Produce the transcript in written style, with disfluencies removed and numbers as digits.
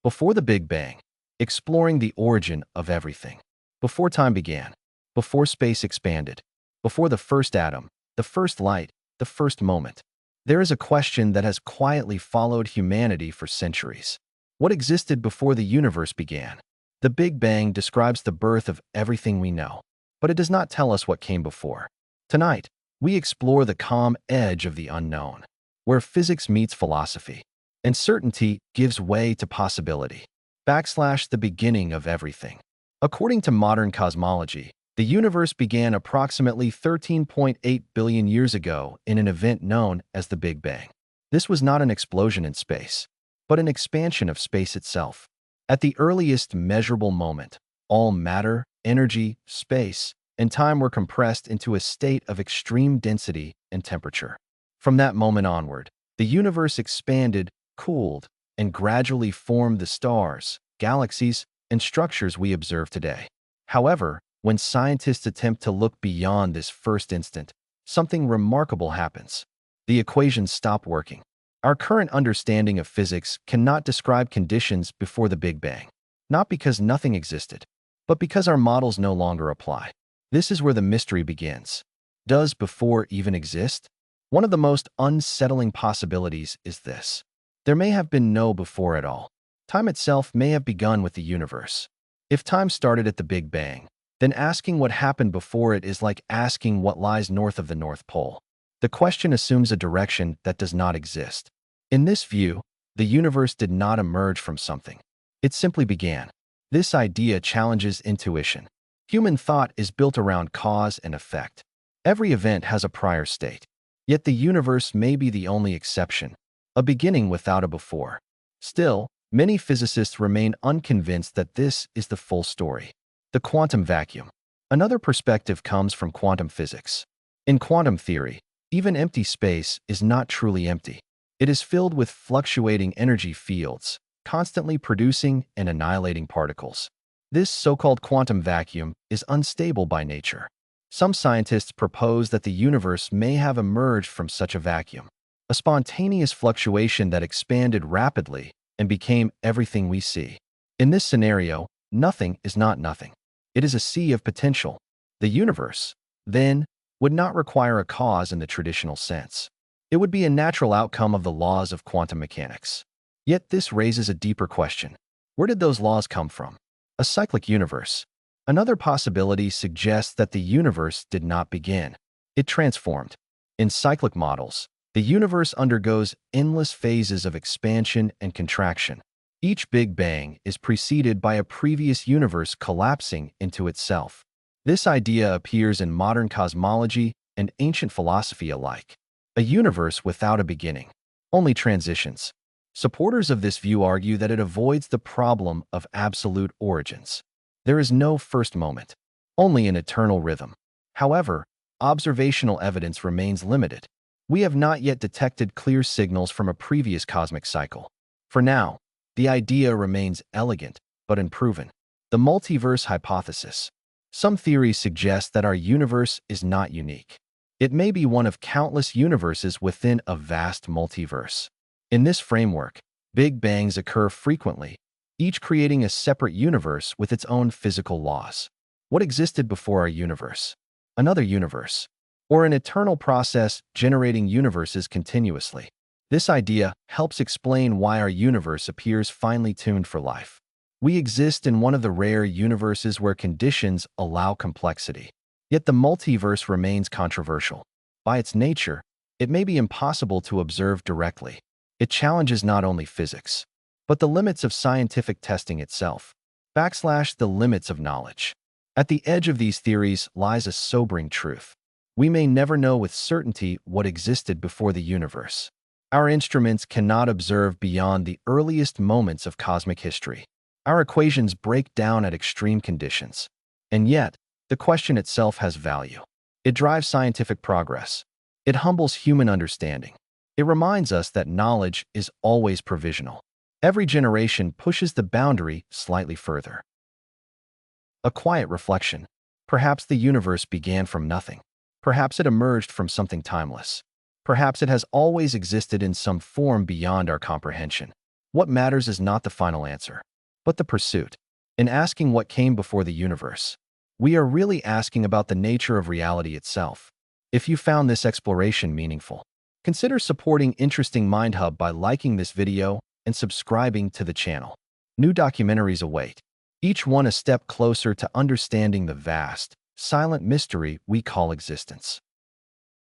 Before the Big Bang, exploring the origin of everything. Before time began, before space expanded, before the first atom, the first light, the first moment. There is a question that has quietly followed humanity for centuries. What existed before the universe began? The Big Bang describes the birth of everything we know, but it does not tell us what came before. Tonight, we explore the calm edge of the unknown, where physics meets philosophy, and certainty gives way to possibility. The beginning of everything. According to modern cosmology, the universe began approximately 13.8 billion years ago in an event known as the Big Bang. This was not an explosion in space, but an expansion of space itself. At the earliest measurable moment, all matter, energy, space, and time were compressed into a state of extreme density and temperature. From that moment onward, the universe expanded, cooled, and gradually formed the stars, galaxies, and structures we observe today. However, when scientists attempt to look beyond this first instant, something remarkable happens. The equations stop working. Our current understanding of physics cannot describe conditions before the Big Bang, not because nothing existed, but because our models no longer apply. This is where the mystery begins. Does before even exist? One of the most unsettling possibilities is this. There may have been no before at all. Time itself may have begun with the universe. If time started at the Big Bang, then asking what happened before it is like asking what lies north of the North Pole. The question assumes a direction that does not exist. In this view, the universe did not emerge from something. It simply began. This idea challenges intuition. Human thought is built around cause and effect. Every event has a prior state. Yet the universe may be the only exception, a beginning without a before. Still, many physicists remain unconvinced that this is the full story. The quantum vacuum. Another perspective comes from quantum physics. In quantum theory, even empty space is not truly empty. It is filled with fluctuating energy fields, constantly producing and annihilating particles. This so-called quantum vacuum is unstable by nature. Some scientists propose that the universe may have emerged from such a vacuum, a spontaneous fluctuation that expanded rapidly and became everything we see. In this scenario, nothing is not nothing. It is a sea of potential. The universe, then, would not require a cause in the traditional sense. It would be a natural outcome of the laws of quantum mechanics. Yet this raises a deeper question. Where did those laws come from? A cyclic universe. Another possibility suggests that the universe did not begin. It transformed. In cyclic models, the universe undergoes endless phases of expansion and contraction. Each Big Bang is preceded by a previous universe collapsing into itself. This idea appears in modern cosmology and ancient philosophy alike. A universe without a beginning, only transitions. Supporters of this view argue that it avoids the problem of absolute origins. There is no first moment, only an eternal rhythm. However, observational evidence remains limited. We have not yet detected clear signals from a previous cosmic cycle. For now, the idea remains elegant but unproven. The multiverse hypothesis. Some theories suggest that our universe is not unique. It may be one of countless universes within a vast multiverse. In this framework, Big Bangs occur frequently, each creating a separate universe with its own physical laws. What existed before our universe? Another universe, or an eternal process generating universes continuously. This idea helps explain why our universe appears finely tuned for life. We exist in one of the rare universes where conditions allow complexity. Yet the multiverse remains controversial. By its nature, it may be impossible to observe directly. It challenges not only physics, but the limits of scientific testing itself. The limits of knowledge. At the edge of these theories lies a sobering truth. We may never know with certainty what existed before the universe. Our instruments cannot observe beyond the earliest moments of cosmic history. Our equations break down at extreme conditions. And yet, the question itself has value. It drives scientific progress. It humbles human understanding. It reminds us that knowledge is always provisional. Every generation pushes the boundary slightly further. A quiet reflection. Perhaps the universe began from nothing. Perhaps it emerged from something timeless. Perhaps it has always existed in some form beyond our comprehension. What matters is not the final answer, but the pursuit. In asking what came before the universe, we are really asking about the nature of reality itself. If you found this exploration meaningful, consider supporting Interesting Mind Hub by liking this video and subscribing to the channel. New documentaries await, each one a step closer to understanding the vast, silent mystery we call existence.